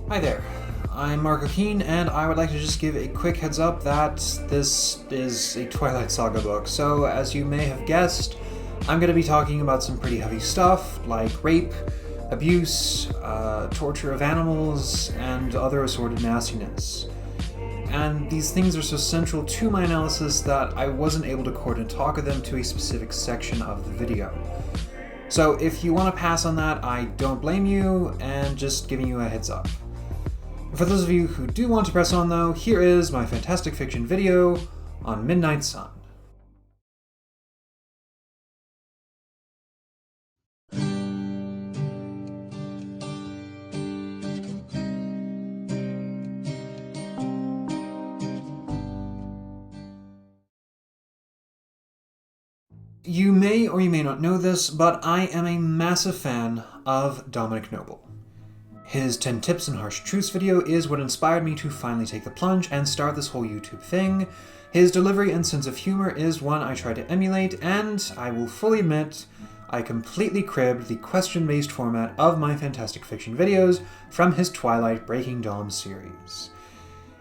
Hi there, I'm Mark O'Keen, and I would like to just give a quick heads up that this is a Twilight Saga book. So, as you may have guessed, I'm going to be talking about some pretty heavy stuff, like rape, abuse, torture of animals, and other assorted nastiness. And these things are so central to my analysis that I wasn't able to coordinate talk of them to a specific section of the video. So if you want to pass on that, I don't blame you, and just giving you a heads up. For those of you who do want to press on though, here is my fantastic fiction video on Midnight Sun. You may or you may not know this, but I am a massive fan of Dominic Noble. His 10 Tips and Harsh Truths video is what inspired me to finally take the plunge and start this whole YouTube thing. His delivery and sense of humor is one I try to emulate, and I will fully admit, I completely cribbed the question-based format of my fantastic fiction videos from his Twilight Breaking Dawn series.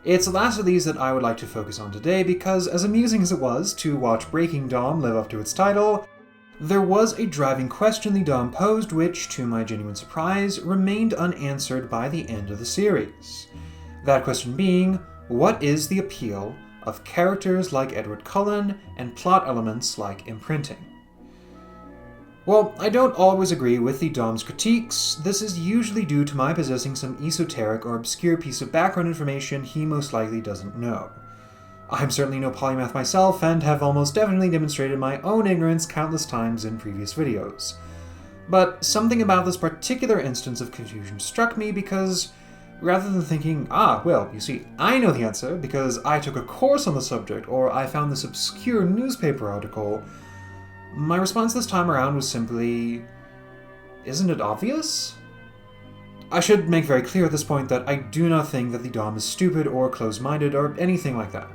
It's the last of these that I would like to focus on today because, as amusing as it was to watch Breaking Dawn live up to its title, there was a driving question the Dom posed which, to my genuine surprise, remained unanswered by the end of the series. That question being, what is the appeal of characters like Edward Cullen and plot elements like imprinting? Well, I don't always agree with the Dom's critiques. This is usually due to my possessing some esoteric or obscure piece of background information he most likely doesn't know. I'm certainly no polymath myself, and have almost definitely demonstrated my own ignorance countless times in previous videos. But something about this particular instance of confusion struck me because, rather than thinking, well, you see, I know the answer because I took a course on the subject or I found this obscure newspaper article, my response this time around was simply, isn't it obvious? I should make very clear at this point that I do not think that the Dom is stupid or closed-minded or anything like that.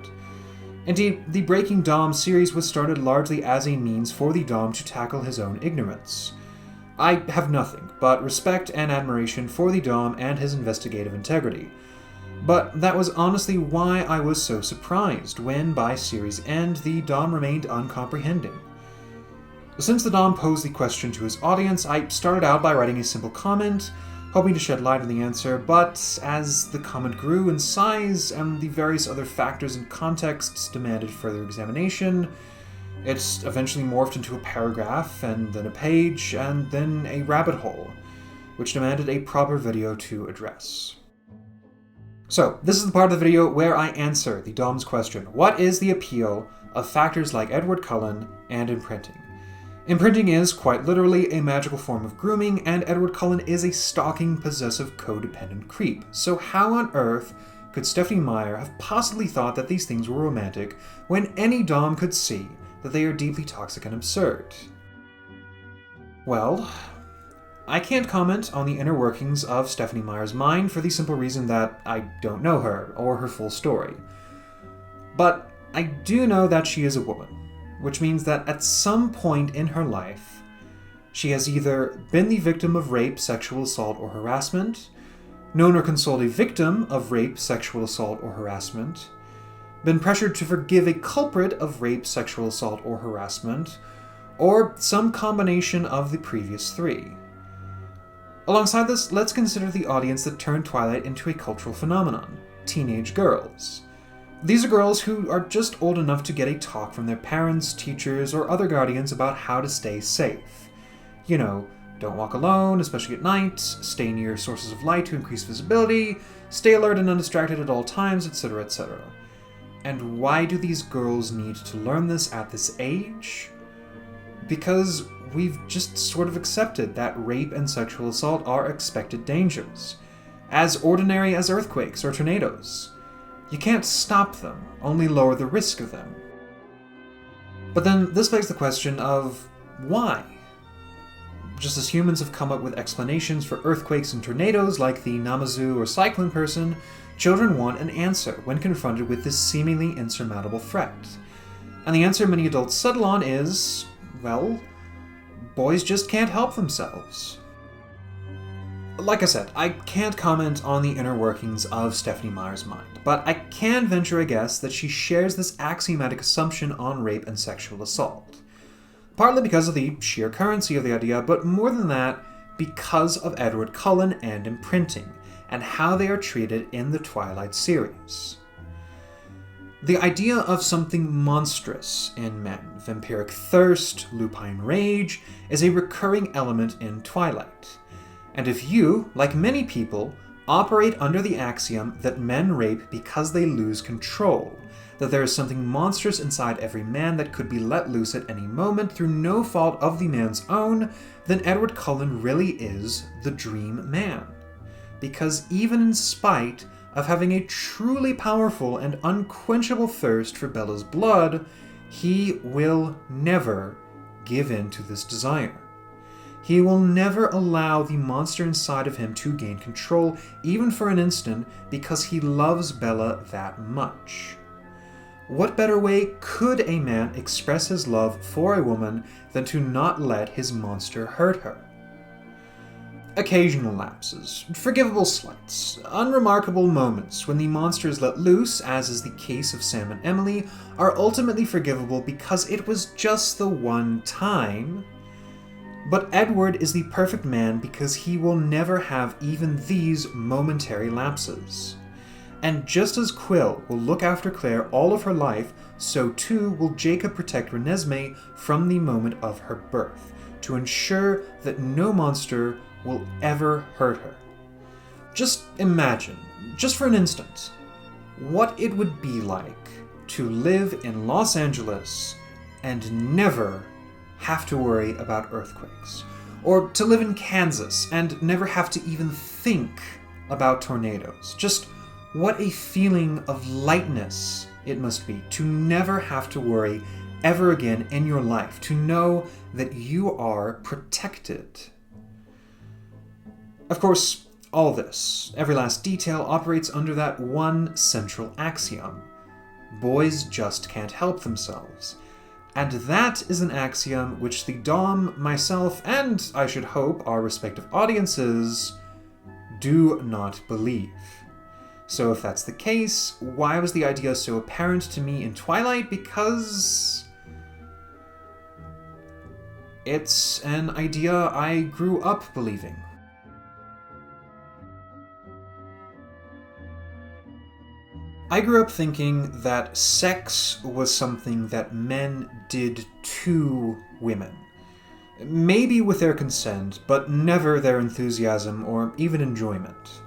Indeed, the Breaking Dom series was started largely as a means for the Dom to tackle his own ignorance. I have nothing but respect and admiration for the Dom and his investigative integrity. But that was honestly why I was so surprised when, by series' end, the Dom remained uncomprehending. Since the Dom posed the question to his audience, I started out by writing a simple comment, hoping to shed light on the answer, but as the comment grew in size and the various other factors and contexts demanded further examination, it eventually morphed into a paragraph, and then a page, and then a rabbit hole, which demanded a proper video to address. So, this is the part of the video where I answer the Dom's question: what is the appeal of factors like Edward Cullen and imprinting? Imprinting is, quite literally, a magical form of grooming, and Edward Cullen is a stalking, possessive, codependent creep. So how on earth could Stephenie Meyer have possibly thought that these things were romantic when any Dom could see that they are deeply toxic and absurd? Well, I can't comment on the inner workings of Stephenie Meyer's mind for the simple reason that I don't know her or her full story. But I do know that she is a woman, which means that at some point in her life, she has either been the victim of rape, sexual assault, or harassment, known or consoled a victim of rape, sexual assault, or harassment, been pressured to forgive a culprit of rape, sexual assault, or harassment, or some combination of the previous three. Alongside this, let's consider the audience that turned Twilight into a cultural phenomenon: teenage girls. These are girls who are just old enough to get a talk from their parents, teachers, or other guardians about how to stay safe. You know, don't walk alone, especially at night, stay near sources of light to increase visibility, stay alert and undistracted at all times, etc., etc. And why do these girls need to learn this at this age? Because we've just sort of accepted that rape and sexual assault are expected dangers, as ordinary as earthquakes or tornadoes. You can't stop them, only lower the risk of them. But then this begs the question of why? Just as humans have come up with explanations for earthquakes and tornadoes like the Namazu or cyclone person, children want an answer when confronted with this seemingly insurmountable threat. And the answer many adults settle on is, well, boys just can't help themselves. Like I said, I can't comment on the inner workings of Stephenie Meyer's mind, but I can venture a guess that she shares this axiomatic assumption on rape and sexual assault. Partly because of the sheer currency of the idea, but more than that, because of Edward Cullen and imprinting, and how they are treated in the Twilight series. The idea of something monstrous in men, vampiric thirst, lupine rage, is a recurring element in Twilight. And if you, like many people, operate under the axiom that men rape because they lose control, that there is something monstrous inside every man that could be let loose at any moment through no fault of the man's own, then Edward Cullen really is the dream man. Because even in spite of having a truly powerful and unquenchable thirst for Bella's blood, he will never give in to this desire. He will never allow the monster inside of him to gain control, even for an instant, because he loves Bella that much. What better way could a man express his love for a woman than to not let his monster hurt her? Occasional lapses, forgivable slights, unremarkable moments when the monster is let loose, as is the case of Sam and Emily, are ultimately forgivable because it was just the one time. But Edward is the perfect man because he will never have even these momentary lapses. And just as Quill will look after Claire all of her life, so too will Jacob protect Renesmee from the moment of her birth, to ensure that no monster will ever hurt her. Just imagine, just for an instant, what it would be like to live in Los Angeles and never have to worry about earthquakes, or to live in Kansas and never have to even think about tornadoes. Just what a feeling of lightness it must be to never have to worry ever again in your life, to know that you are protected. Of course, all this, every last detail, operates under that one central axiom: boys just can't help themselves. And that is an axiom which the Dom, myself, and I should hope our respective audiences do not believe. So if that's the case, why was the idea so apparent to me in Twilight? Because it's an idea I grew up believing. I grew up thinking that sex was something that men did to women. Maybe with their consent, but never their enthusiasm or even enjoyment.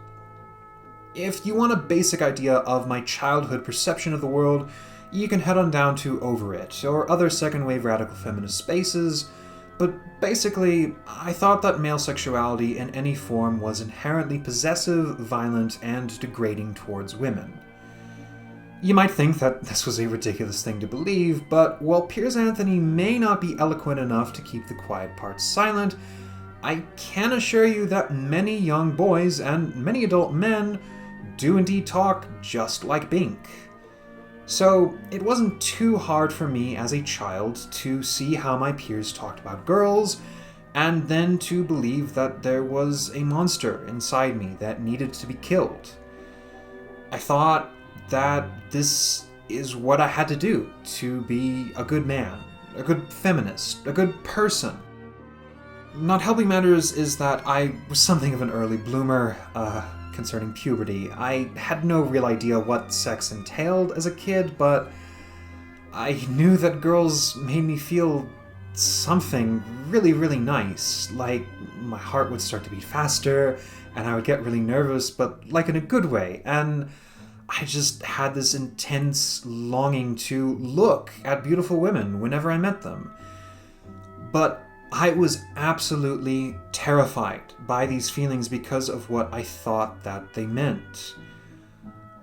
If you want a basic idea of my childhood perception of the world, you can head on down to Over It, or other second-wave radical feminist spaces, but basically, I thought that male sexuality in any form was inherently possessive, violent, and degrading towards women. You might think that this was a ridiculous thing to believe, but while Piers Anthony may not be eloquent enough to keep the quiet parts silent, I can assure you that many young boys and many adult men do indeed talk just like Bink. So it wasn't too hard for me as a child to see how my peers talked about girls, and then to believe that there was a monster inside me that needed to be killed. I thought that this is what I had to do to be a good man, a good feminist, a good person. Not helping matters is that I was something of an early bloomer concerning puberty. I had no real idea what sex entailed as a kid, but I knew that girls made me feel something really, really nice. Like, my heart would start to beat faster, and I would get really nervous, but like in a good way, and I just had this intense longing to look at beautiful women whenever I met them. But I was absolutely terrified by these feelings because of what I thought that they meant.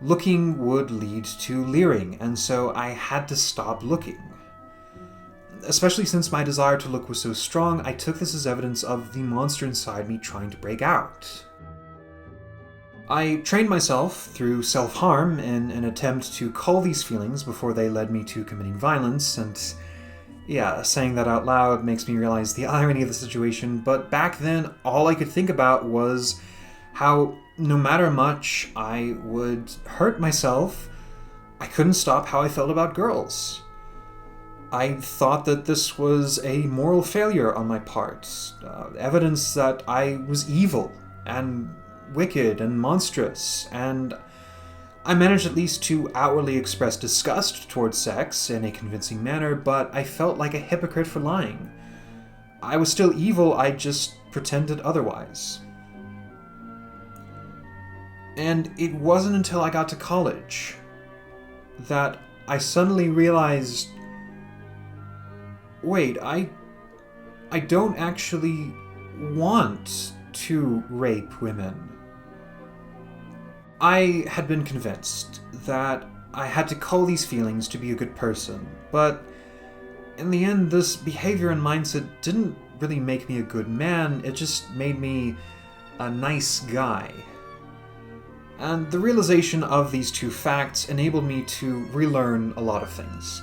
Looking would lead to leering, and so I had to stop looking. Especially since my desire to look was so strong, I took this as evidence of the monster inside me trying to break out. I trained myself through self-harm in an attempt to cull these feelings before they led me to committing violence, and yeah, saying that out loud makes me realize the irony of the situation, but back then all I could think about was How no matter much I would hurt myself, I couldn't stop how I felt about girls. I thought that this was a moral failure on my part, evidence that I was evil and wicked and monstrous, and I managed at least to outwardly express disgust towards sex in a convincing manner, but I felt like a hypocrite for lying. I was still evil, I just pretended otherwise. And it wasn't until I got to college that I suddenly realized, wait, I don't actually want to rape women. I had been convinced that I had to cull these feelings to be a good person, but in the end, this behavior and mindset didn't really make me a good man, it just made me a nice guy. And the realization of these two facts enabled me to relearn a lot of things.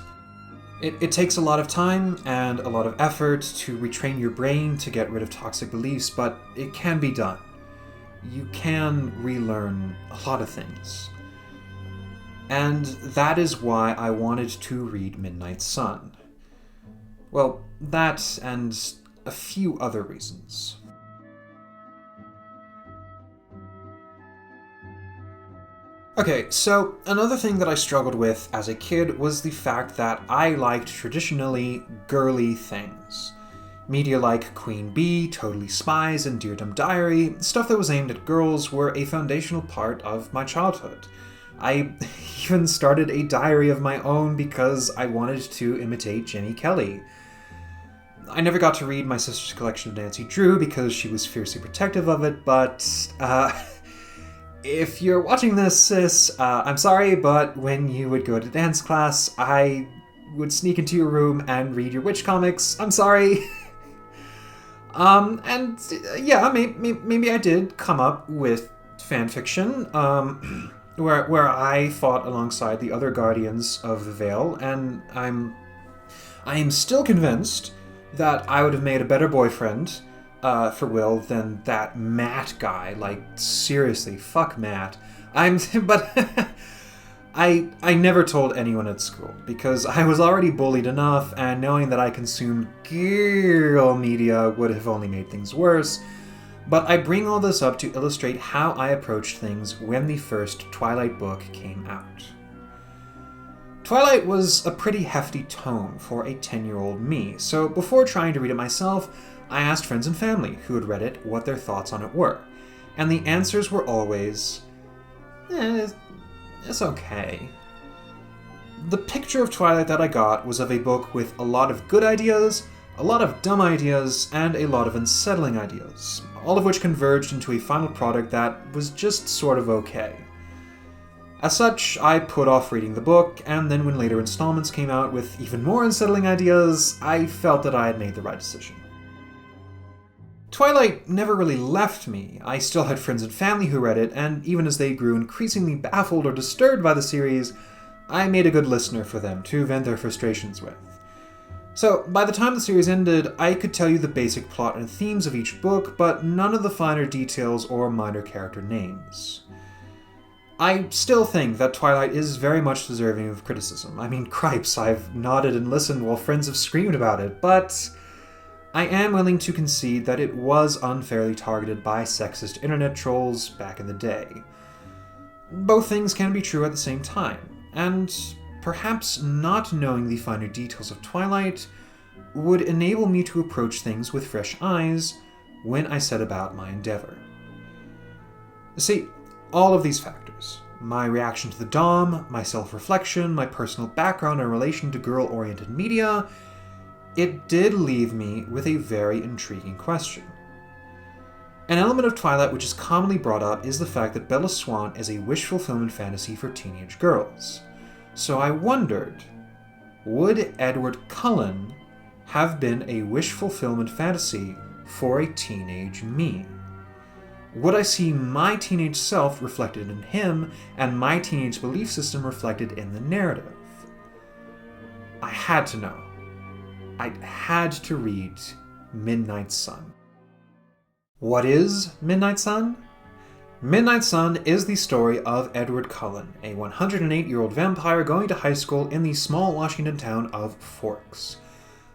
It takes a lot of time and a lot of effort to retrain your brain to get rid of toxic beliefs, but it can be done. You can relearn a lot of things. And that is why I wanted to read Midnight Sun. Well, that and a few other reasons. Okay, so another thing that I struggled with as a kid was the fact that I liked traditionally girly things. Media like Queen Bee, Totally Spies, and Dear Dumb Diary, stuff that was aimed at girls, were a foundational part of my childhood. I even started a diary of my own because I wanted to imitate Jenny Kelly. I never got to read my sister's collection of Nancy Drew because she was fiercely protective of it, but if you're watching this, sis, I'm sorry, but when you would go to dance class, I would sneak into your room and read your witch comics. I'm sorry. Maybe I did come up with fanfiction, where I fought alongside the other guardians of the Veil, and I am still convinced that I would have made a better boyfriend for Will than that Matt guy. Like, seriously, fuck Matt. But I never told anyone at school because I was already bullied enough, and knowing that I consumed girl media would have only made things worse. But I bring all this up to illustrate how I approached things when the first Twilight book came out. Twilight was a pretty hefty tome for a 10-year-old me, so before trying to read it myself, I asked friends and family who had read it what their thoughts on it were, and the answers were always, it's okay. The picture of Twilight that I got was of a book with a lot of good ideas, a lot of dumb ideas, and a lot of unsettling ideas, all of which converged into a final product that was just sort of okay. As such, I put off reading the book, and then when later installments came out with even more unsettling ideas, I felt that I had made the right decision. Twilight never really left me. I still had friends and family who read it, and even as they grew increasingly baffled or disturbed by the series, I made a good listener for them to vent their frustrations with. So, by the time the series ended, I could tell you the basic plot and themes of each book, but none of the finer details or minor character names. I still think that Twilight is very much deserving of criticism. I mean, cripes, I've nodded and listened while friends have screamed about it, but I am willing to concede that it was unfairly targeted by sexist internet trolls back in the day. Both things can be true at the same time, and perhaps not knowing the finer details of Twilight would enable me to approach things with fresh eyes when I set about my endeavor. See, all of these factors, my reaction to the Dom, my self-reflection, my personal background in relation to girl-oriented media, it did leave me with a very intriguing question. An element of Twilight which is commonly brought up is the fact that Bella Swan is a wish fulfillment fantasy for teenage girls. So I wondered, would Edward Cullen have been a wish fulfillment fantasy for a teenage me? Would I see my teenage self reflected in him and my teenage belief system reflected in the narrative? I had to know. I had to read Midnight Sun. What is Midnight Sun? Midnight Sun is the story of Edward Cullen, a 108-year-old vampire going to high school in the small Washington town of Forks.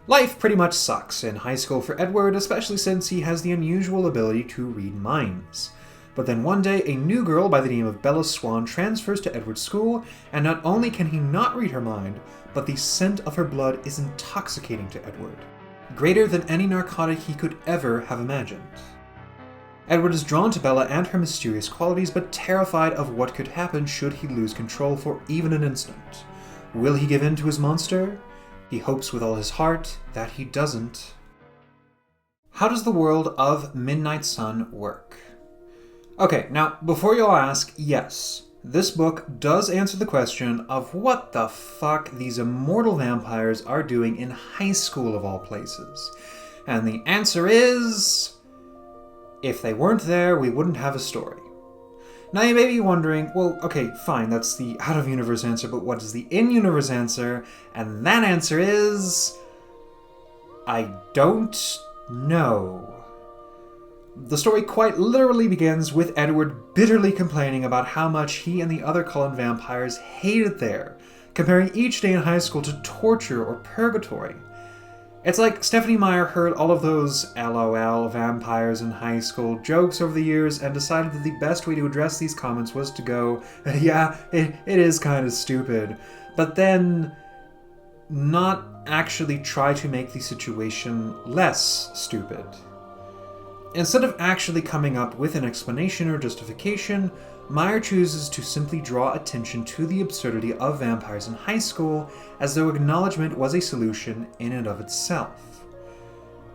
Life pretty much sucks in high school for Edward, especially since he has the unusual ability to read minds. But then one day, a new girl by the name of Bella Swan transfers to Edward's school, and not only can he not read her mind, but the scent of her blood is intoxicating to Edward. Greater than any narcotic he could ever have imagined. Edward is drawn to Bella and her mysterious qualities, but terrified of what could happen should he lose control for even an instant. Will he give in to his monster? He hopes with all his heart that he doesn't. How does the world of Midnight Sun work? Okay, now, before you all ask, yes, this book does answer the question of what the fuck these immortal vampires are doing in high school of all places. And the answer is... if they weren't there, we wouldn't have a story. Now you may be wondering, well, okay, fine, that's the out-of-universe answer, but what is the in-universe answer? And that answer is... I don't know. The story quite literally begins with Edward bitterly complaining about how much he and the other Cullen vampires hated there, comparing each day in high school to torture or purgatory. It's like Stephenie Meyer heard all of those LOL vampires in high school jokes over the years and decided that the best way to address these comments was to go, yeah, it is kind of stupid, but then not actually try to make the situation less stupid. Instead of actually coming up with an explanation or justification, Meyer chooses to simply draw attention to the absurdity of vampires in high school, as though acknowledgement was a solution in and of itself.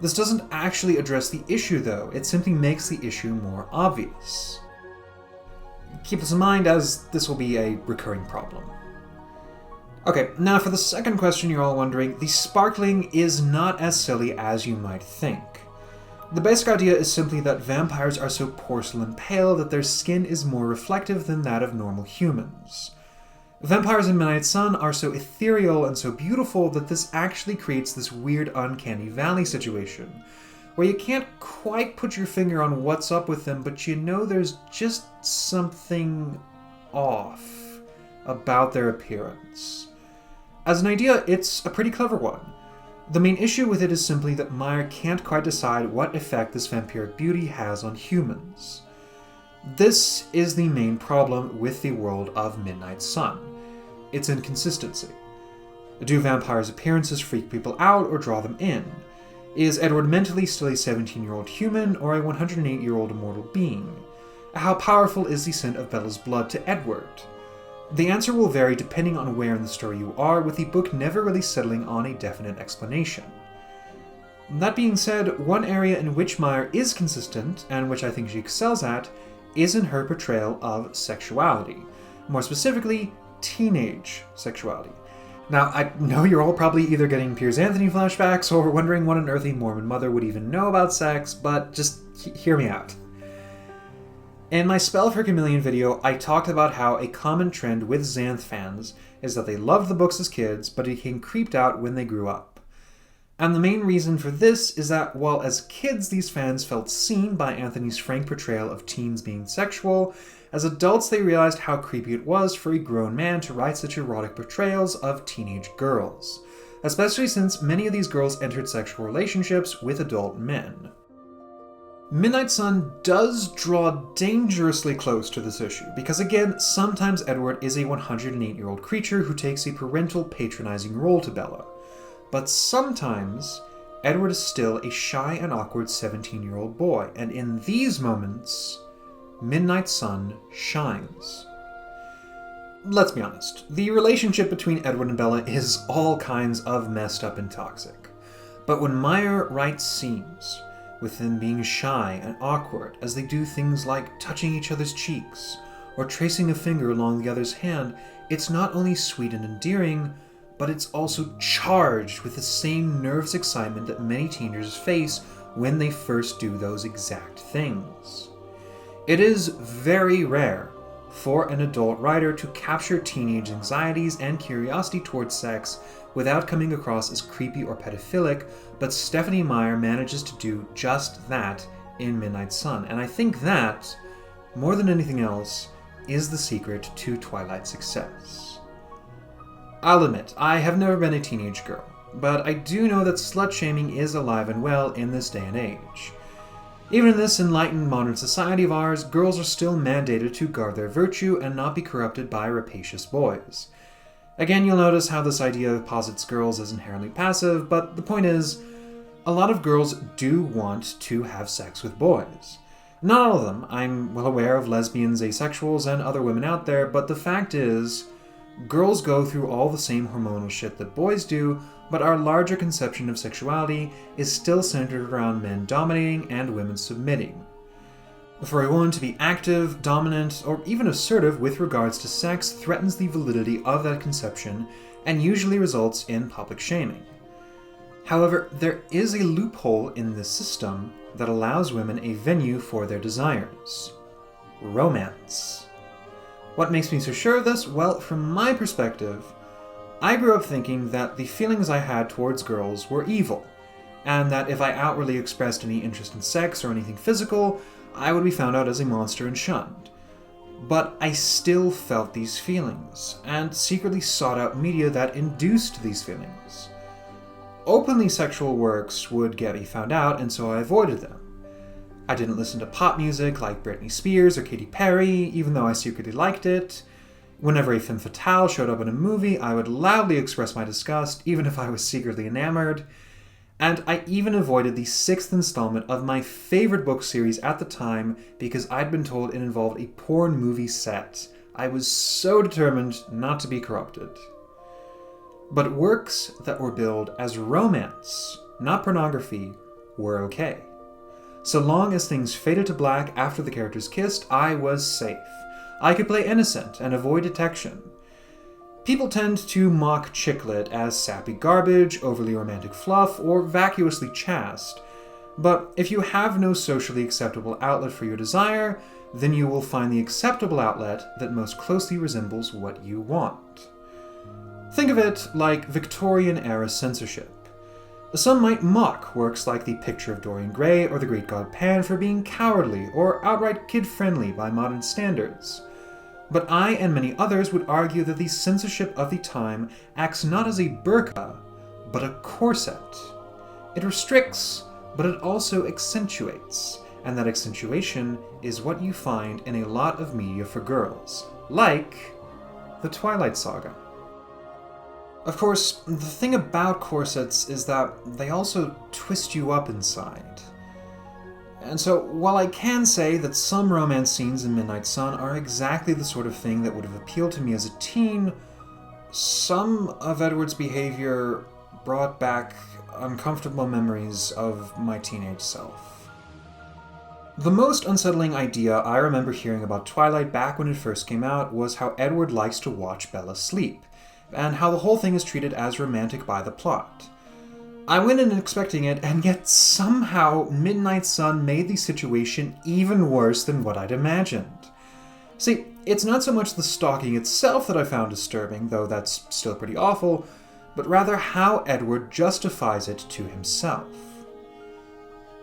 This doesn't actually address the issue though, it simply makes the issue more obvious. Keep this in mind, as this will be a recurring problem. Okay, now for the second question you're all wondering, the sparkling is not as silly as you might think. The basic idea is simply that vampires are so porcelain pale that their skin is more reflective than that of normal humans. Vampires in Midnight Sun are so ethereal and so beautiful that this actually creates this weird uncanny valley situation, where you can't quite put your finger on what's up with them, but you know there's just something off about their appearance. As an idea, it's a pretty clever one. The main issue with it is simply that Meyer can't quite decide what effect this vampiric beauty has on humans. This is the main problem with the world of Midnight Sun. Its inconsistency. Do vampires' appearances freak people out or draw them in? Is Edward mentally still a 17-year-old human or a 108-year-old immortal being? How powerful is the scent of Bella's blood to Edward? The answer will vary depending on where in the story you are, with the book never really settling on a definite explanation. That being said, one area in which Meyer is consistent, and which I think she excels at, is in her portrayal of sexuality. More specifically, teenage sexuality. Now, I know you're all probably either getting Piers Anthony flashbacks or wondering what an earthly Mormon mother would even know about sex, but just hear me out. In my Spell for Chameleon video, I talked about how a common trend with Xanth fans is that they loved the books as kids, but became creeped out when they grew up. And the main reason for this is that while as kids these fans felt seen by Anthony's frank portrayal of teens being sexual, as adults they realized how creepy it was for a grown man to write such erotic portrayals of teenage girls, especially since many of these girls entered sexual relationships with adult men. Midnight Sun does draw dangerously close to this issue, because again, sometimes Edward is a 108-year-old creature who takes a parental patronizing role to Bella. But sometimes, Edward is still a shy and awkward 17-year-old boy, and in these moments, Midnight Sun shines. Let's be honest, the relationship between Edward and Bella is all kinds of messed up and toxic. But when Meyer writes scenes with them being shy and awkward as they do things like touching each other's cheeks or tracing a finger along the other's hand, it's not only sweet and endearing, but it's also charged with the same nervous excitement that many teenagers face when they first do those exact things. It is very rare for an adult writer to capture teenage anxieties and curiosity towards sex without coming across as creepy or pedophilic, but Stephenie Meyer manages to do just that in Midnight Sun, and I think that more than anything else, is the secret to Twilight's success. I'll admit, I have never been a teenage girl, but I do know that slut-shaming is alive and well in this day and age. Even in this enlightened modern society of ours, girls are still mandated to guard their virtue and not be corrupted by rapacious boys. Again, you'll notice how this idea posits girls as inherently passive, but the point is, a lot of girls do want to have sex with boys. Not all of them. I'm well aware of lesbians, asexuals, and other women out there, but the fact is, girls go through all the same hormonal shit that boys do, but our larger conception of sexuality is still centered around men dominating and women submitting. For a woman to be active, dominant, or even assertive with regards to sex threatens the validity of that conception and usually results in public shaming. However, there is a loophole in this system that allows women a venue for their desires: romance. What makes me so sure of this? Well, from my perspective, I grew up thinking that the feelings I had towards girls were evil, and that if I outwardly expressed any interest in sex or anything physical, I would be found out as a monster and shunned. But I still felt these feelings, and secretly sought out media that induced these feelings. Openly sexual works would get me found out, and so I avoided them. I didn't listen to pop music like Britney Spears or Katy Perry, even though I secretly liked it. Whenever a femme fatale showed up in a movie, I would loudly express my disgust, even if I was secretly enamored. And I even avoided the 6th installment of my favorite book series at the time because I'd been told it involved a porn movie set. I was so determined not to be corrupted. But works that were billed as romance, not pornography, were okay. So long as things faded to black after the characters kissed, I was safe. I could play innocent and avoid detection. People tend to mock chick lit as sappy garbage, overly romantic fluff, or vacuously chaste. But if you have no socially acceptable outlet for your desire, then you will find the acceptable outlet that most closely resembles what you want. Think of it like Victorian-era censorship. Some might mock works like The Picture of Dorian Gray or The Great God Pan for being cowardly or outright kid-friendly by modern standards. But I and many others would argue that the censorship of the time acts not as a burqa, but a corset. It restricts, but it also accentuates, and that accentuation is what you find in a lot of media for girls, like the Twilight Saga. Of course, the thing about corsets is that they also twist you up inside. And so, while I can say that some romance scenes in Midnight Sun are exactly the sort of thing that would have appealed to me as a teen, some of Edward's behavior brought back uncomfortable memories of my teenage self. The most unsettling idea I remember hearing about Twilight back when it first came out was how Edward likes to watch Bella sleep, and how the whole thing is treated as romantic by the plot. I went in expecting it, and yet somehow Midnight Sun made the situation even worse than what I'd imagined. See, it's not so much the stalking itself that I found disturbing, though that's still pretty awful, but rather how Edward justifies it to himself.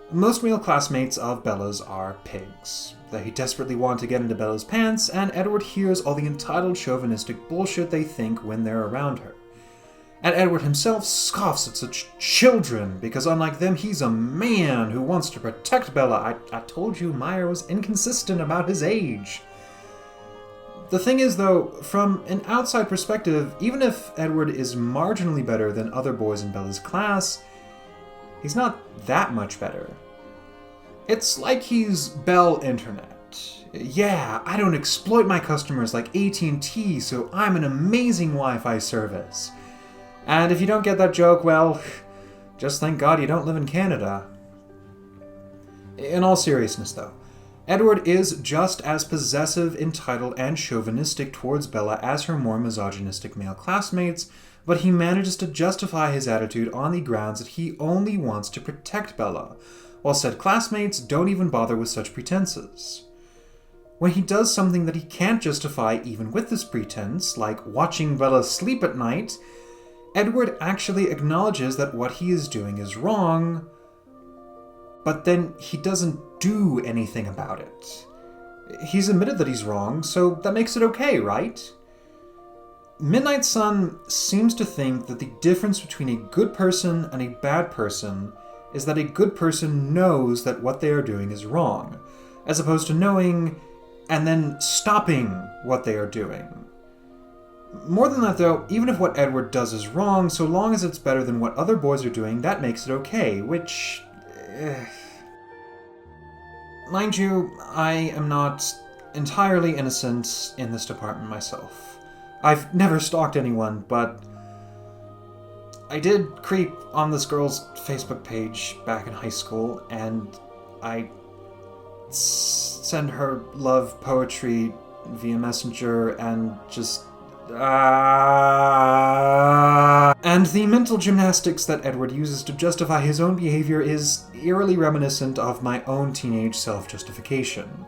Most male classmates of Bella's are pigs. They desperately want to get into Bella's pants, and Edward hears all the entitled chauvinistic bullshit they think when they're around her. And Edward himself scoffs at such children, because unlike them, he's a man who wants to protect Bella. I told you Meyer was inconsistent about his age. The thing is, though, from an outside perspective, even if Edward is marginally better than other boys in Bella's class, he's not that much better. It's like he's Bell Internet. Yeah, I don't exploit my customers like AT&T, so I'm an amazing Wi-Fi service. And if you don't get that joke, well, just thank God you don't live in Canada. In all seriousness, though, Edward is just as possessive, entitled, and chauvinistic towards Bella as her more misogynistic male classmates, but he manages to justify his attitude on the grounds that he only wants to protect Bella, while said classmates don't even bother with such pretenses. When he does something that he can't justify even with this pretense, like watching Bella sleep at night, Edward actually acknowledges that what he is doing is wrong, but then he doesn't do anything about it. He's admitted that he's wrong, so that makes it okay, right? Midnight Sun seems to think that the difference between a good person and a bad person is that a good person knows that what they are doing is wrong, as opposed to knowing and then stopping what they are doing. More than that though, even if what Edward does is wrong, so long as it's better than what other boys are doing, that makes it okay, which... Mind you, I am not entirely innocent in this department myself. I've never stalked anyone, but I did creep on this girl's Facebook page back in high school, and I send her love poetry via Messenger and just... And the mental gymnastics that Edward uses to justify his own behavior is eerily reminiscent of my own teenage self-justification.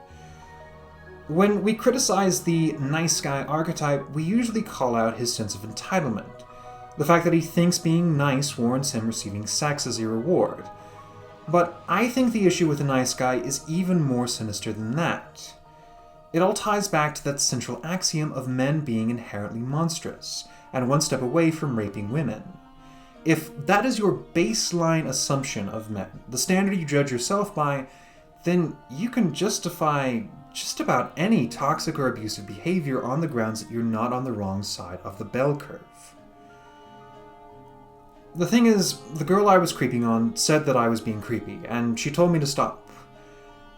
When we criticize the nice guy archetype, we usually call out his sense of entitlement. The fact that he thinks being nice warrants him receiving sex as a reward. But I think the issue with the nice guy is even more sinister than that. It all ties back to that central axiom of men being inherently monstrous, and one step away from raping women. If that is your baseline assumption of men, the standard you judge yourself by, then you can justify just about any toxic or abusive behavior on the grounds that you're not on the wrong side of the bell curve. The thing is, the girl I was creeping on said that I was being creepy, and she told me to stop.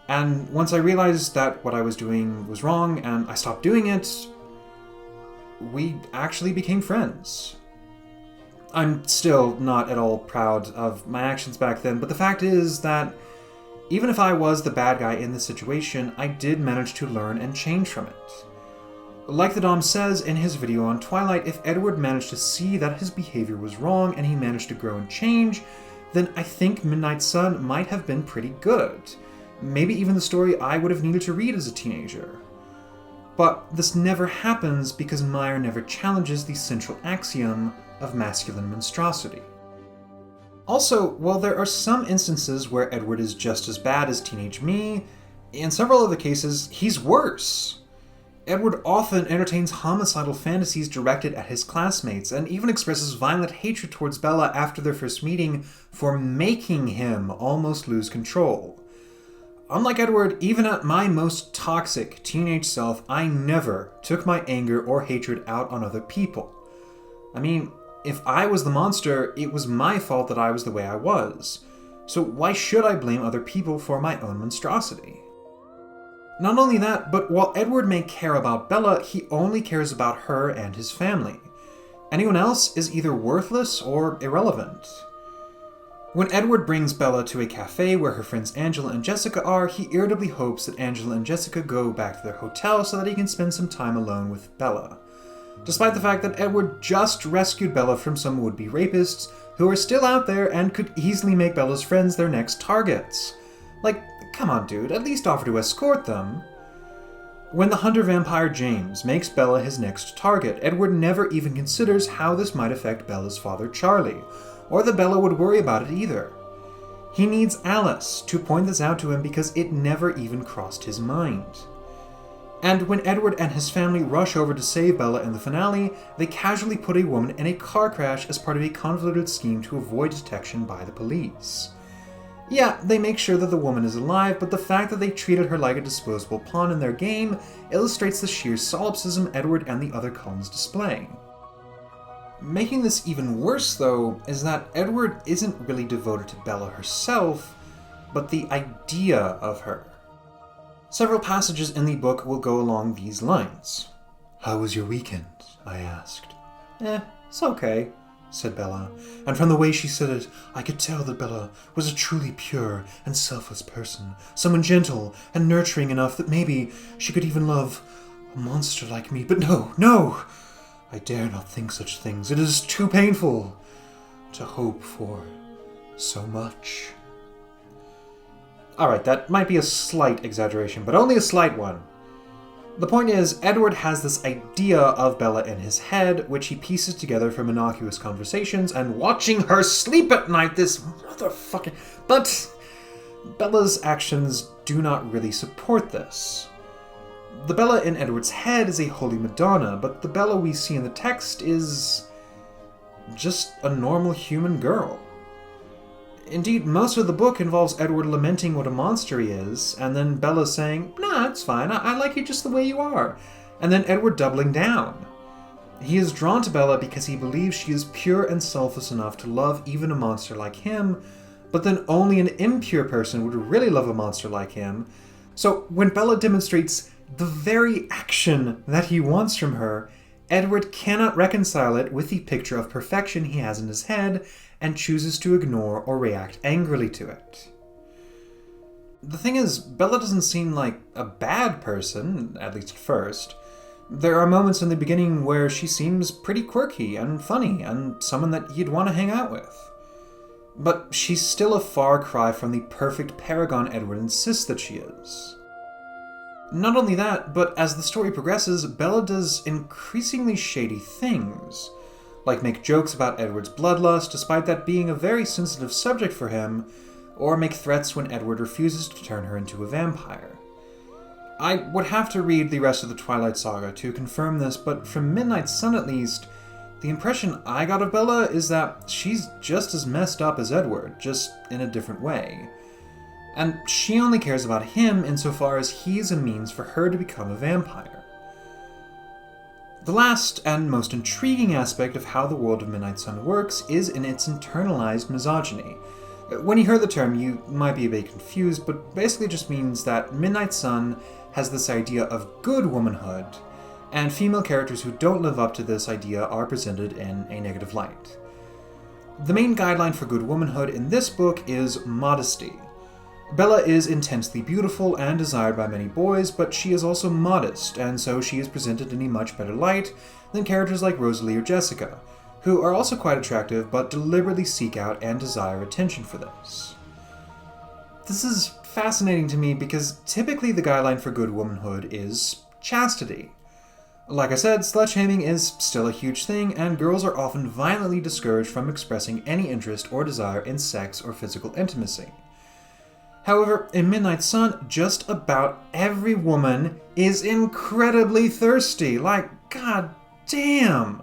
And once I realized that what I was doing was wrong, and I stopped doing it, we actually became friends. I'm still not at all proud of my actions back then, but the fact is that even if I was the bad guy in this situation, I did manage to learn and change from it. Like the Dom says in his video on Twilight, if Edward managed to see that his behavior was wrong and he managed to grow and change, then I think Midnight Sun might have been pretty good. Maybe even the story I would have needed to read as a teenager. But this never happens because Meyer never challenges the central axiom of masculine monstrosity. Also, while there are some instances where Edward is just as bad as teenage me, in several other cases, he's worse. Edward often entertains homicidal fantasies directed at his classmates, and even expresses violent hatred towards Bella after their first meeting for making him almost lose control. Unlike Edward, even at my most toxic teenage self, I never took my anger or hatred out on other people. I mean, if I was the monster, it was my fault that I was the way I was. So why should I blame other people for my own monstrosity? Not only that, but while Edward may care about Bella, he only cares about her and his family. Anyone else is either worthless or irrelevant. When Edward brings Bella to a cafe where her friends Angela and Jessica are, he irritably hopes that Angela and Jessica go back to their hotel so that he can spend some time alone with Bella. Despite the fact that Edward just rescued Bella from some would-be rapists who are still out there and could easily make Bella's friends their next targets. Like, come on dude, at least offer to escort them. When the hunter vampire James makes Bella his next target, Edward never even considers how this might affect Bella's father Charlie, or that Bella would worry about it either. He needs Alice to point this out to him because it never even crossed his mind. And when Edward and his family rush over to save Bella in the finale, they casually put a woman in a car crash as part of a convoluted scheme to avoid detection by the police. Yeah, they make sure that the woman is alive, but the fact that they treated her like a disposable pawn in their game illustrates the sheer solipsism Edward and the other Cullens display. Making this even worse, though, is that Edward isn't really devoted to Bella herself, but the idea of her. Several passages in the book will go along these lines. "How was your weekend?" I asked. It's okay," said Bella, and from the way she said it, I could tell that Bella was a truly pure and selfless person, someone gentle and nurturing enough that maybe she could even love a monster like me. But no! I dare not think such things. It is too painful to hope for so much. Alright, that might be a slight exaggeration, but only a slight one. The point is, Edward has this idea of Bella in his head, which he pieces together from innocuous conversations and watching her sleep at night, this motherfucker. But Bella's actions do not really support this. The Bella in Edward's head is a holy Madonna, but the Bella we see in the text is just a normal human girl. Indeed, most of the book involves Edward lamenting what a monster he is, and then Bella saying, "Nah, it's fine, I like you just the way you are," and then Edward doubling down. He is drawn to Bella because he believes she is pure and selfless enough to love even a monster like him, but then only an impure person would really love a monster like him. So when Bella demonstrates the very action that he wants from her, Edward cannot reconcile it with the picture of perfection he has in his head and chooses to ignore or react angrily to it. The thing is, Bella doesn't seem like a bad person, at least at first. There are moments in the beginning where she seems pretty quirky and funny and someone that you'd want to hang out with. But she's still a far cry from the perfect paragon Edward insists that she is. Not only that, but as the story progresses, Bella does increasingly shady things, like make jokes about Edward's bloodlust despite that being a very sensitive subject for him, or make threats when Edward refuses to turn her into a vampire. I would have to read the rest of the Twilight Saga to confirm this, but from Midnight Sun at least, the impression I got of Bella is that she's just as messed up as Edward, just in a different way. And she only cares about him insofar as he's a means for her to become a vampire. The last and most intriguing aspect of how the world of Midnight Sun works is in its internalized misogyny. When you hear the term, you might be a bit confused, but basically it just means that Midnight Sun has this idea of good womanhood, and female characters who don't live up to this idea are presented in a negative light. The main guideline for good womanhood in this book is modesty. Bella is intensely beautiful and desired by many boys, but she is also modest, and so she is presented in a much better light than characters like Rosalie or Jessica, who are also quite attractive but deliberately seek out and desire attention for this. This is fascinating to me because typically the guideline for good womanhood is chastity. Like I said, slut-shaming is still a huge thing, and girls are often violently discouraged from expressing any interest or desire in sex or physical intimacy. However, in Midnight Sun, just about every woman is incredibly thirsty. Like, god damn!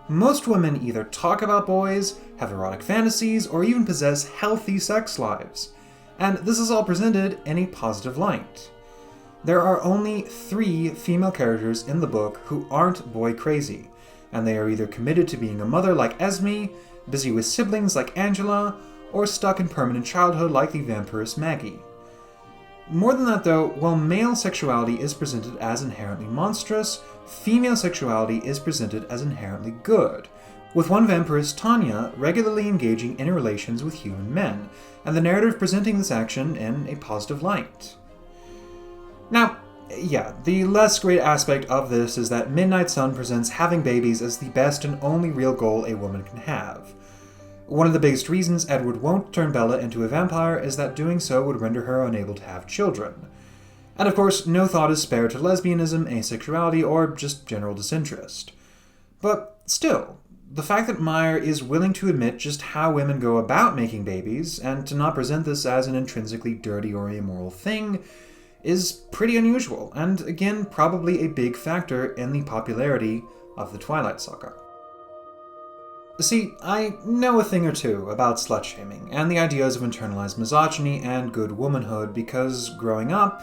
Most women either talk about boys, have erotic fantasies, or even possess healthy sex lives. And this is all presented in a positive light. There are only 3 female characters in the book who aren't boy crazy, and they are either committed to being a mother like Esme, busy with siblings like Angela, or stuck in permanent childhood like the vampiress Maggie. More than that though, while male sexuality is presented as inherently monstrous, female sexuality is presented as inherently good, with one vampiress, Tanya, regularly engaging in relations with human men, and the narrative presenting this action in a positive light. Now, yeah, the less great aspect of this is that Midnight Sun presents having babies as the best and only real goal a woman can have. One of the biggest reasons Edward won't turn Bella into a vampire is that doing so would render her unable to have children. And of course, no thought is spared to lesbianism, asexuality, or just general disinterest. But still, the fact that Meyer is willing to admit just how women go about making babies, and to not present this as an intrinsically dirty or immoral thing, is pretty unusual, and again, probably a big factor in the popularity of the Twilight Saga. See, I know a thing or two about slut-shaming, and the ideas of internalized misogyny and good womanhood because, growing up,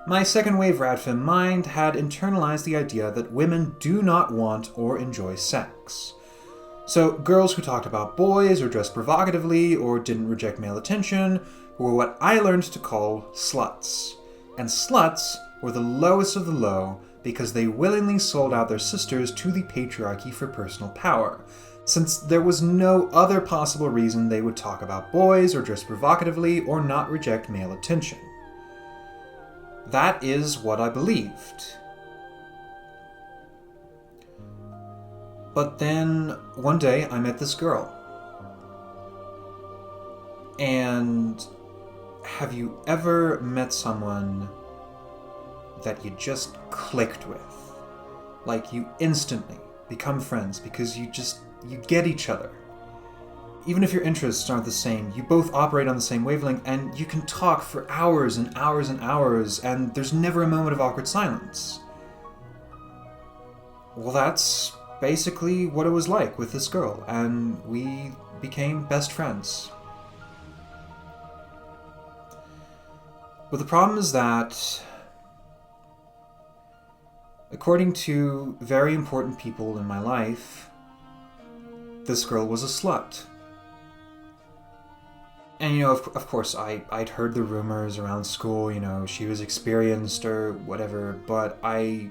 my second-wave Radfem mind had internalized the idea that women do not want or enjoy sex. So, girls who talked about boys or dressed provocatively or didn't reject male attention were what I learned to call sluts. And sluts were the lowest of the low because they willingly sold out their sisters to the patriarchy for personal power, since there was no other possible reason they would talk about boys or dress provocatively or not reject male attention. That is what I believed. But then, one day, I met this girl. And have you ever met someone that you just clicked with? Like, you instantly become friends because you get each other. even if your interests aren't the same, you both operate on the same wavelength, and you can talk for hours and hours and hours, and there's never a moment of awkward silence. Well, that's basically what it was like with this girl, and we became best friends. But the problem is that, according to very important people in my life, this girl was a slut. And, of course, I'd heard the rumors around school, she was experienced or whatever, but I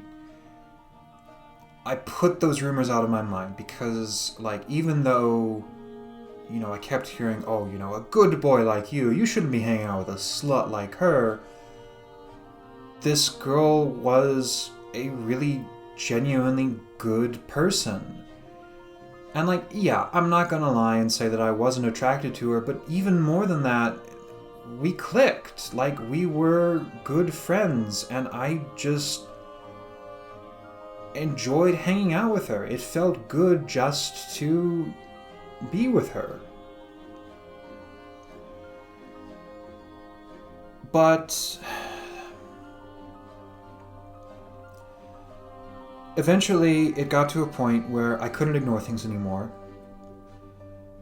put those rumors out of my mind because, even though, I kept hearing, a good boy like you shouldn't be hanging out with a slut like her, this girl was a really genuinely good person. And I'm not gonna lie and say that I wasn't attracted to her, but even more than that, we clicked. We were good friends, and I just enjoyed hanging out with her. It felt good just to be with her. But eventually, it got to a point where I couldn't ignore things anymore.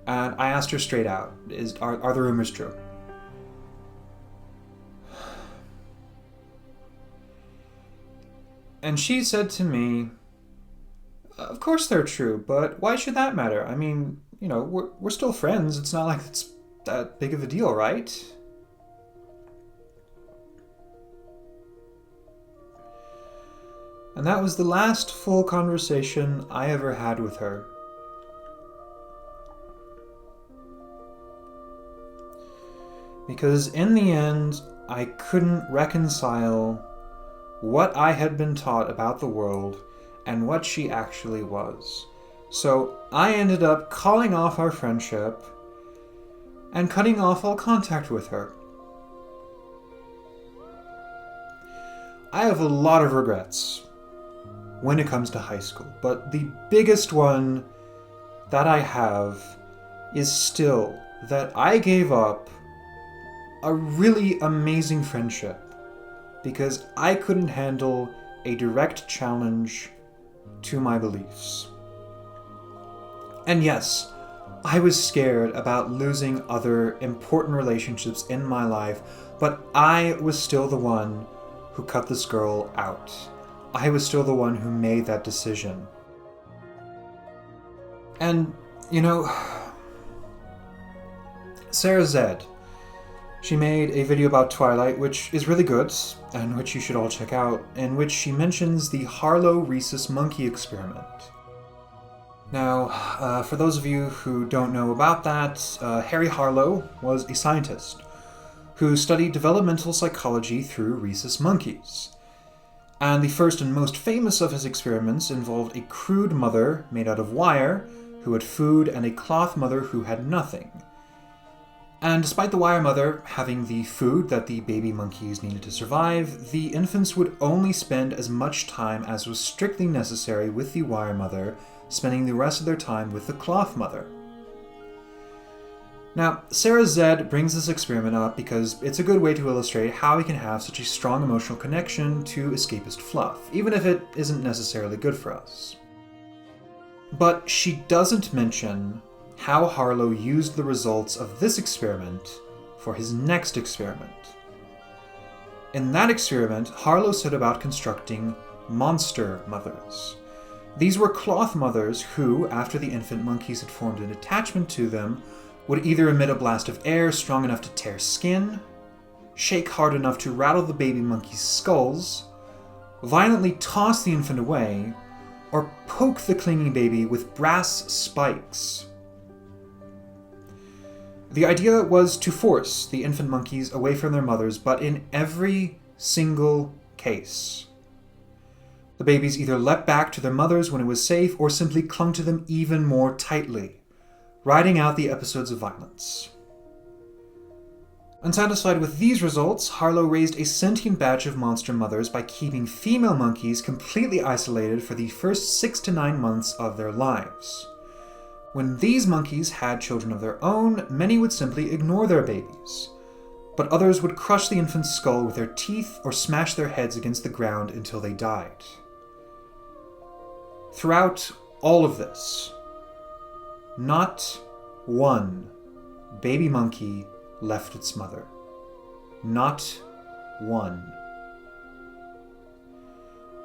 And I asked her straight out, are the rumors true? And she said to me, of course they're true, but why should that matter? I mean, we're still friends. It's not like it's that big of a deal, right? And that was the last full conversation I ever had with her. Because in the end, I couldn't reconcile what I had been taught about the world and what she actually was. So I ended up calling off our friendship and cutting off all contact with her. I have a lot of regrets when it comes to high school, but the biggest one that I have is still that I gave up a really amazing friendship because I couldn't handle a direct challenge to my beliefs. And yes, I was scared about losing other important relationships in my life, but I was still the one who cut this girl out. I was still the one who made that decision. And, Sarah Zed, she made a video about Twilight, which is really good, and which you should all check out, in which she mentions the Harlow Rhesus monkey experiment. Now, for those of you who don't know about that, Harry Harlow was a scientist who studied developmental psychology through rhesus monkeys. And the first and most famous of his experiments involved a crude mother made out of wire who had food and a cloth mother who had nothing. And despite the wire mother having the food that the baby monkeys needed to survive, the infants would only spend as much time as was strictly necessary with the wire mother, spending the rest of their time with the cloth mother. Now, Sarah Zed brings this experiment up because it's a good way to illustrate how we can have such a strong emotional connection to escapist fluff, even if it isn't necessarily good for us. But she doesn't mention how Harlow used the results of this experiment for his next experiment. In that experiment, Harlow set about constructing monster mothers. These were cloth mothers who, after the infant monkeys had formed an attachment to them, would either emit a blast of air strong enough to tear skin, shake hard enough to rattle the baby monkeys' skulls, violently toss the infant away, or poke the clinging baby with brass spikes. The idea was to force the infant monkeys away from their mothers, but in every single case, the babies either leapt back to their mothers when it was safe or simply clung to them even more tightly, riding out the episodes of violence. Unsatisfied with these results, Harlow raised a sentient batch of monster mothers by keeping female monkeys completely isolated for the first 6 to 9 months of their lives. When these monkeys had children of their own, many would simply ignore their babies, but others would crush the infant's skull with their teeth or smash their heads against the ground until they died. Throughout all of this, not one baby monkey left its mother. Not one.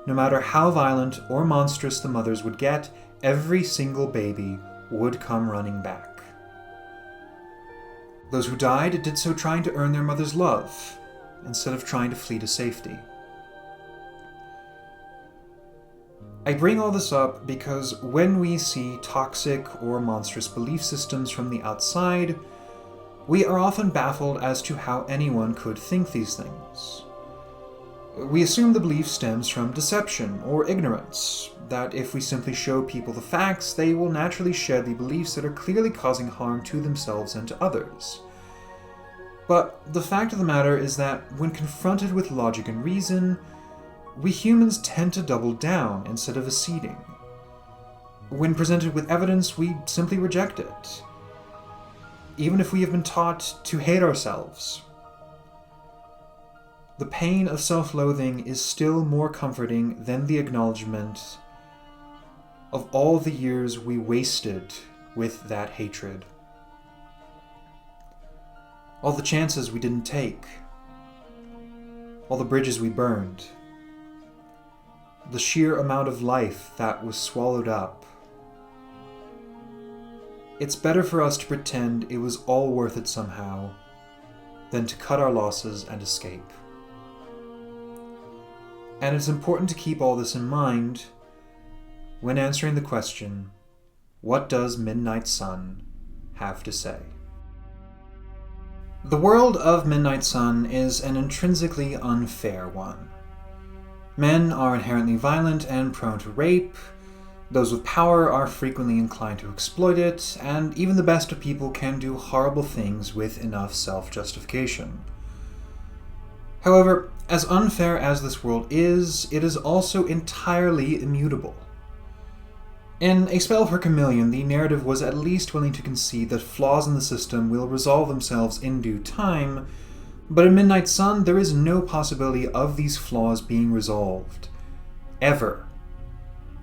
No matter how violent or monstrous the mothers would get, every single baby would come running back. Those who died did so trying to earn their mother's love, instead of trying to flee to safety. I bring all this up because when we see toxic or monstrous belief systems from the outside, we are often baffled as to how anyone could think these things. We assume the belief stems from deception or ignorance, that if we simply show people the facts, they will naturally shed the beliefs that are clearly causing harm to themselves and to others. But the fact of the matter is that when confronted with logic and reason, we humans tend to double down instead of acceding. When presented with evidence, we simply reject it, even if we have been taught to hate ourselves. The pain of self-loathing is still more comforting than the acknowledgement of all the years we wasted with that hatred. All the chances we didn't take. All the bridges we burned. The sheer amount of life that was swallowed up. It's better for us to pretend it was all worth it somehow than to cut our losses and escape. And it's important to keep all this in mind when answering the question, what does Midnight Sun have to say? The world of Midnight Sun is an intrinsically unfair one. Men are inherently violent and prone to rape, those with power are frequently inclined to exploit it, and even the best of people can do horrible things with enough self-justification. However, as unfair as this world is, it is also entirely immutable. In A Spell for Chameleon, the narrative was at least willing to concede that flaws in the system will resolve themselves in due time, but in Midnight Sun, there is no possibility of these flaws being resolved. Ever.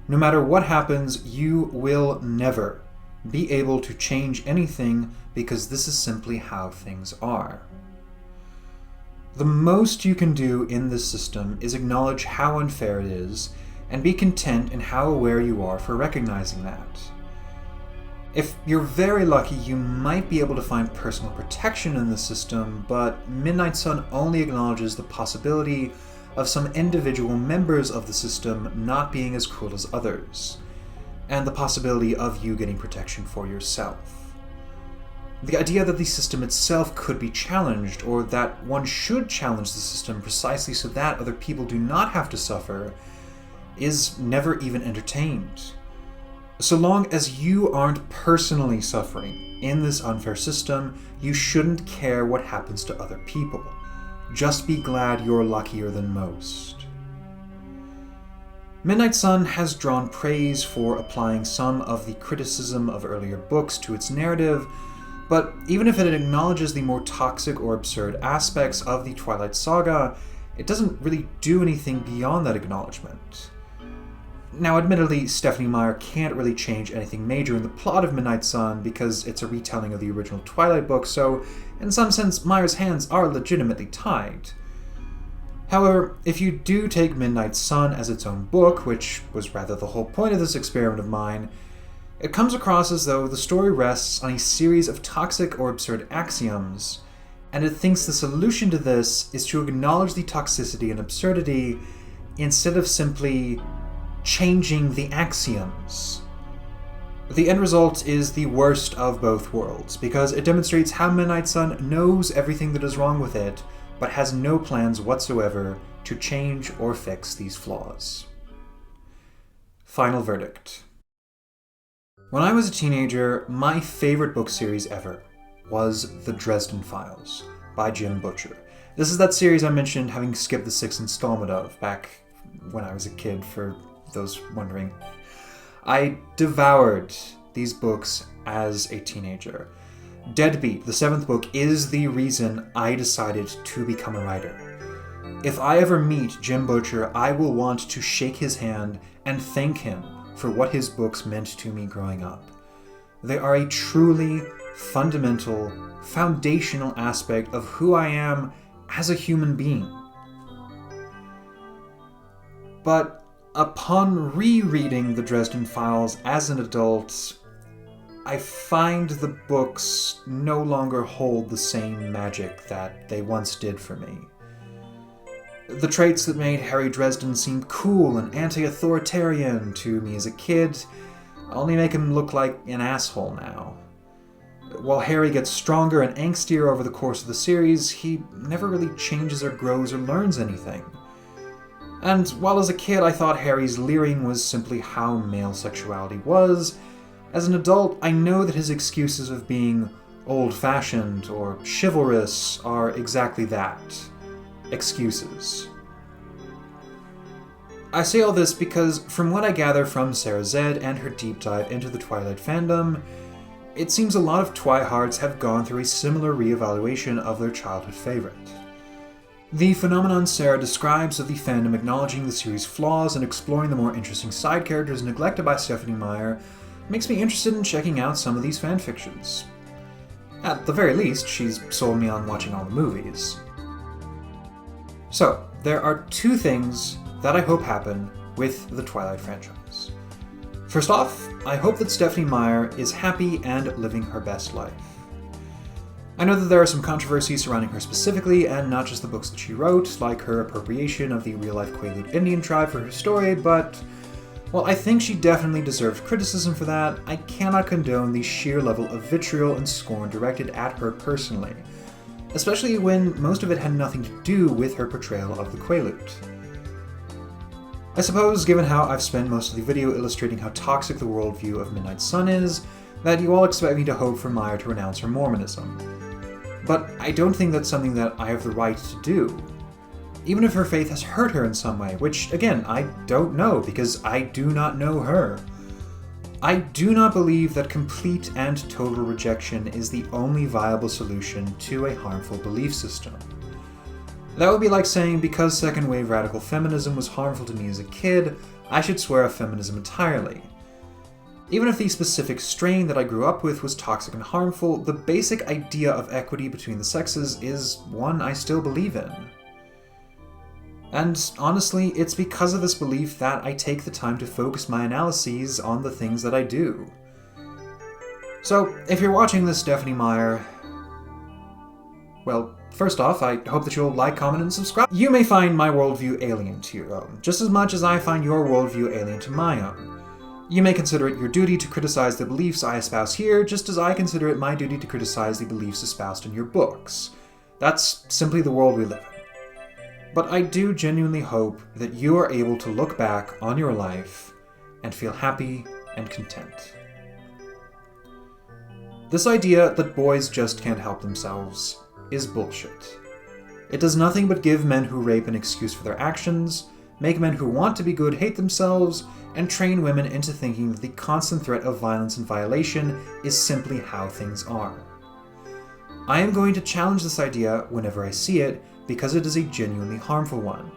No matter what happens, you will never be able to change anything because this is simply how things are. The most you can do in this system is acknowledge how unfair it is and be content in how aware you are for recognizing that. If you're very lucky, you might be able to find personal protection in the system, but Midnight Sun only acknowledges the possibility of some individual members of the system not being as cruel as others, and the possibility of you getting protection for yourself. The idea that the system itself could be challenged, or that one should challenge the system precisely so that other people do not have to suffer, is never even entertained. So long as you aren't personally suffering in this unfair system, you shouldn't care what happens to other people. Just be glad you're luckier than most. Midnight Sun has drawn praise for applying some of the criticism of earlier books to its narrative, but even if it acknowledges the more toxic or absurd aspects of the Twilight Saga, it doesn't really do anything beyond that acknowledgement. Now, admittedly, Stephenie Meyer can't really change anything major in the plot of Midnight Sun because it's a retelling of the original Twilight book, so in some sense, Meyer's hands are legitimately tied. However, if you do take Midnight Sun as its own book, which was rather the whole point of this experiment of mine, it comes across as though the story rests on a series of toxic or absurd axioms, and it thinks the solution to this is to acknowledge the toxicity and absurdity instead of simply changing the axioms. The end result is the worst of both worlds, because it demonstrates how Midnight Sun knows everything that is wrong with it, but has no plans whatsoever to change or fix these flaws. Final verdict. When I was a teenager, my favorite book series ever was The Dresden Files by Jim Butcher. This is that series I mentioned having skipped the 6th installment of back when I was a kid, for those wondering. I devoured these books as a teenager. Deadbeat, the 7th book, is the reason I decided to become a writer. If I ever meet Jim Butcher, I will want to shake his hand and thank him for what his books meant to me growing up. They are a truly fundamental, foundational aspect of who I am as a human being. But upon rereading the Dresden Files as an adult, I find the books no longer hold the same magic that they once did for me. The traits that made Harry Dresden seem cool and anti-authoritarian to me as a kid only make him look like an asshole now. While Harry gets stronger and angstier over the course of the series, he never really changes or grows or learns anything. And while as a kid I thought Harry's leering was simply how male sexuality was, as an adult I know that his excuses of being old-fashioned or chivalrous are exactly that. Excuses. I say all this because, from what I gather from Sarah Zed and her deep dive into the Twilight fandom, it seems a lot of twihards have gone through a similar reevaluation of their childhood favorite. The phenomenon Sarah describes of the fandom acknowledging the series' flaws and exploring the more interesting side characters neglected by Stephenie Meyer makes me interested in checking out some of these fanfictions. At the very least, she's sold me on watching all the movies. So, there are 2 things that I hope happen with the Twilight franchise. First off, I hope that Stephenie Meyer is happy and living her best life. I know that there are some controversies surrounding her specifically, and not just the books that she wrote, like her appropriation of the real-life Quaalude Indian tribe for her story, but while I think she definitely deserved criticism for that, I cannot condone the sheer level of vitriol and scorn directed at her personally, especially when most of it had nothing to do with her portrayal of the Quaalude. I suppose, given how I've spent most of the video illustrating how toxic the worldview of Midnight Sun is, that you all expect me to hope for Meyer to renounce her Mormonism. But I don't think that's something that I have the right to do. Even if her faith has hurt her in some way, which, again, I don't know because I do not know her. I do not believe that complete and total rejection is the only viable solution to a harmful belief system. That would be like saying because second-wave radical feminism was harmful to me as a kid, I should swear off feminism entirely. Even if the specific strain that I grew up with was toxic and harmful, the basic idea of equity between the sexes is one I still believe in. And honestly, it's because of this belief that I take the time to focus my analyses on the things that I do. So, if you're watching this, Stephenie Meyer, well, first off, I hope that you'll like, comment, and subscribe. You may find my worldview alien to your own, just as much as I find your worldview alien to my own. You may consider it your duty to criticize the beliefs I espouse here, just as I consider it my duty to criticize the beliefs espoused in your books. That's simply the world we live in. But I do genuinely hope that you are able to look back on your life and feel happy and content. This idea that boys just can't help themselves is bullshit. It does nothing but give men who rape an excuse for their actions, make men who want to be good hate themselves, and train women into thinking that the constant threat of violence and violation is simply how things are. I am going to challenge this idea whenever I see it because it is a genuinely harmful one,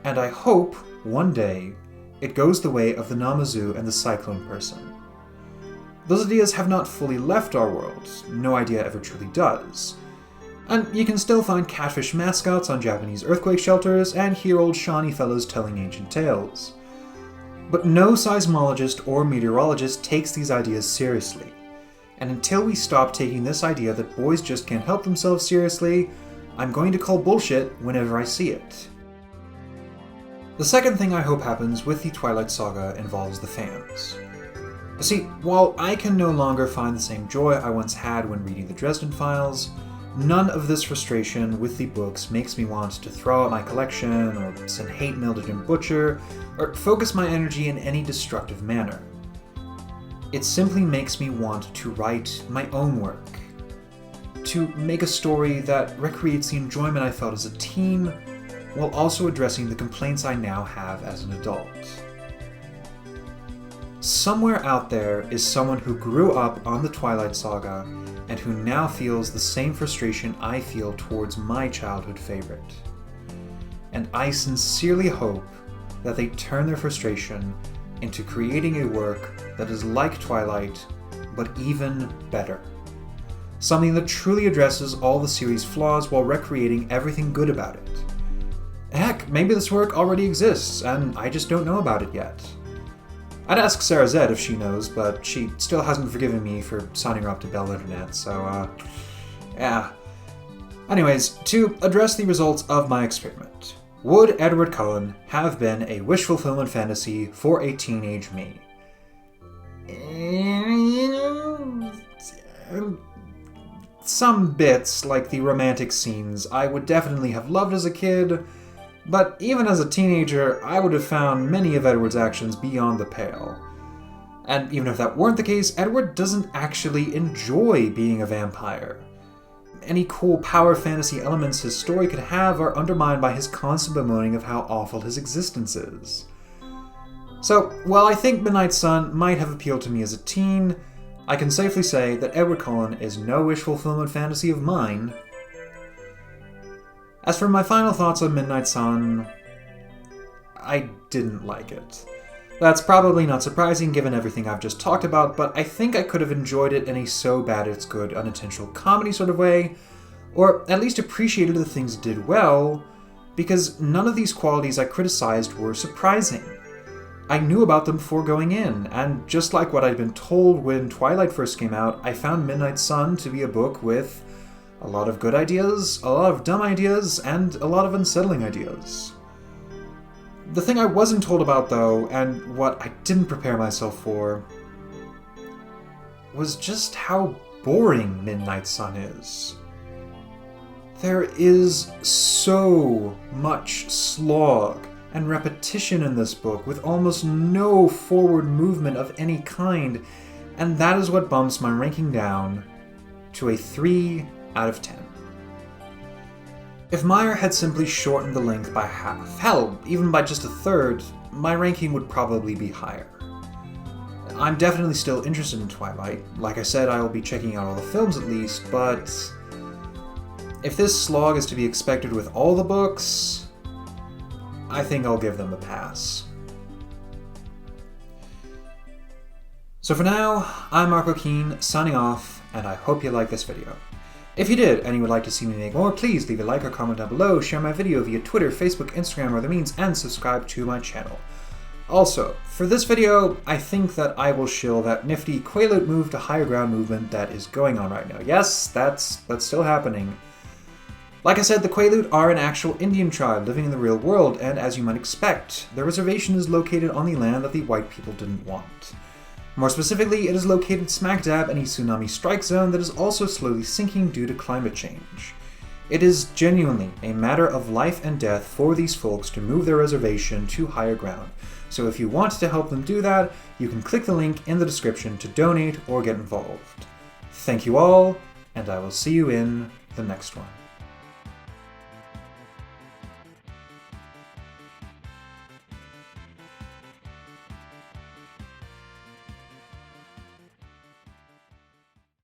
and I hope, one day, it goes the way of the Namazu and the Cyclone person. Those ideas have not fully left our world, no idea ever truly does. And you can still find catfish mascots on Japanese earthquake shelters and hear old Shawnee fellows telling ancient tales. But no seismologist or meteorologist takes these ideas seriously. And until we stop taking this idea that boys just can't help themselves seriously, I'm going to call bullshit whenever I see it. The second thing I hope happens with the Twilight Saga involves the fans. See, while I can no longer find the same joy I once had when reading the Dresden Files, none of this frustration with the books makes me want to throw out my collection, or send hate mail to Jim Butcher, or focus my energy in any destructive manner. It simply makes me want to write my own work. To make a story that recreates the enjoyment I felt as a teen, while also addressing the complaints I now have as an adult. somewhere out there is someone who grew up on the Twilight Saga and who now feels the same frustration I feel towards my childhood favorite. And I sincerely hope that they turn their frustration into creating a work that is like Twilight, but even better. Something that truly addresses all the series' flaws while recreating everything good about it. Heck, maybe this work already exists, and I just don't know about it yet. I'd ask Sarah Zed if she knows, but she still hasn't forgiven me for signing her up to Bell Internet, so, yeah. Anyways, to address the results of my experiment, would Edward Cullen have been a wish fulfillment fantasy for a teenage me? Some bits, like the romantic scenes, I would definitely have loved as a kid, but even as a teenager, I would have found many of Edward's actions beyond the pale. And even if that weren't the case, Edward doesn't actually enjoy being a vampire. Any cool power fantasy elements his story could have are undermined by his constant bemoaning of how awful his existence is. So, while I think Midnight Sun might have appealed to me as a teen, I can safely say that Edward Cullen is no wish fulfillment fantasy of mine. As for my final thoughts on Midnight Sun, I didn't like it. That's probably not surprising given everything I've just talked about, but I think I could have enjoyed it in a so bad it's good unintentional comedy sort of way, or at least appreciated the things it did well, because none of these qualities I criticized were surprising. I knew about them before going in, and just like what I'd been told when Twilight first came out, I found Midnight Sun to be a book with a lot of good ideas, a lot of dumb ideas, and a lot of unsettling ideas. The thing I wasn't told about, though, and what I didn't prepare myself for, was just how boring Midnight Sun is. There is so much slog and repetition in this book, with almost no forward movement of any kind, and that is what bumps my ranking down to a 3 out of 10. If Meyer had simply shortened the length by half, hell, even by just a third, my ranking would probably be higher. I'm definitely still interested in Twilight. Like I said, I will be checking out all the films at least, but if this slog is to be expected with all the books, I think I'll give them a pass. So for now, I'm Marco Keen, signing off, and I hope you liked this video. If you did, and you would like to see me make more, please leave a like or comment down below, share my video via Twitter, Facebook, Instagram, or other means, and subscribe to my channel. Also, for this video, I think that I will shill that nifty Quaalude move to higher ground movement that is going on right now. Yes, that's still happening. Like I said, the Quaalude are an actual Indian tribe living in the real world, and as you might expect, their reservation is located on the land that the white people didn't want. More specifically, it is located smack dab in a tsunami strike zone that is also slowly sinking due to climate change. It is genuinely a matter of life and death for these folks to move their reservation to higher ground. So if you want to help them do that, you can click the link in the description to donate or get involved. Thank you all, and I will see you in the next one.